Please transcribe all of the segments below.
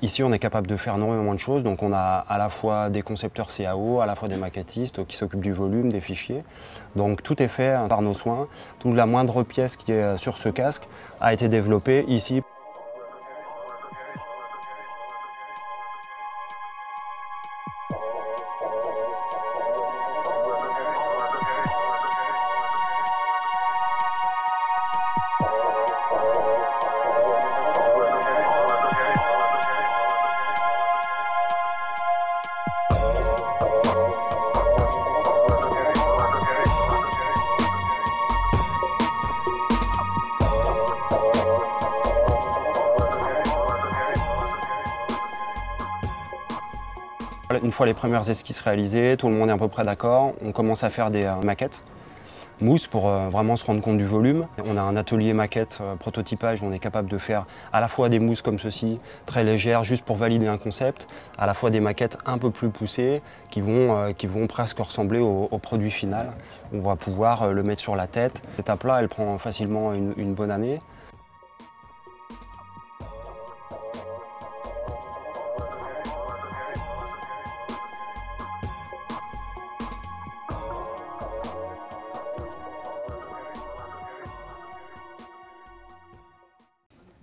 Ici, on est capable de faire énormément de choses. Donc, on a à la fois des concepteurs CAO, à la fois des maquettistes qui s'occupent du volume, des fichiers. Donc, tout est fait par nos soins. Toute la moindre pièce qui est sur ce casque a été développée ici. Une fois les premières esquisses réalisées, tout le monde est à peu près d'accord, on commence à faire des maquettes mousse pour vraiment se rendre compte du volume. On a un atelier maquette prototypage où on est capable de faire à la fois des mousses comme ceci, très légères, juste pour valider un concept, à la fois des maquettes un peu plus poussées qui vont presque ressembler au produit final. On va pouvoir le mettre sur la tête. Cette étape-là, elle prend facilement une bonne année.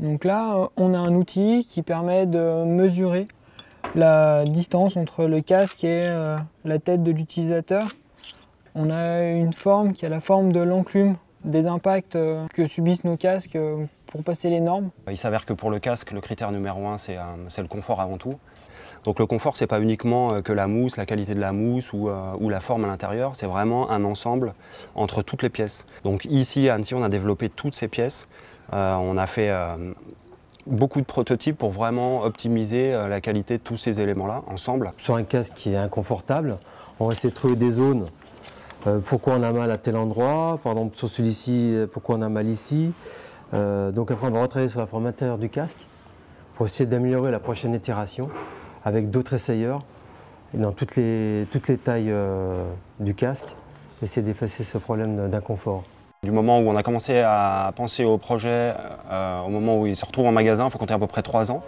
Donc là, on a un outil qui permet de mesurer la distance entre le casque et la tête de l'utilisateur. On a une forme qui a la forme de l'enclume des impacts que subissent nos casques pour passer les normes. Il s'avère que pour le casque, le critère numéro 1, c'est le confort avant tout. Donc le confort, ce n'est pas uniquement que la mousse, la qualité de la mousse ou la forme à l'intérieur, c'est vraiment un ensemble entre toutes les pièces. Donc ici, à Annecy, on a développé toutes ces pièces. On a fait beaucoup de prototypes pour vraiment optimiser la qualité de tous ces éléments-là ensemble. Sur un casque qui est inconfortable, on va essayer de trouver des zones. Pourquoi on a mal à tel endroit, par exemple sur celui-ci, pourquoi on a mal ici. Donc après, on va retravailler sur la forme intérieure du casque pour essayer d'améliorer la prochaine itération avec d'autres essayeurs et dans toutes les tailles du casque, essayer d'effacer ce problème d'inconfort. Du moment où on a commencé à penser au projet, au moment où il se retrouve en magasin, il faut compter à peu près 3 ans.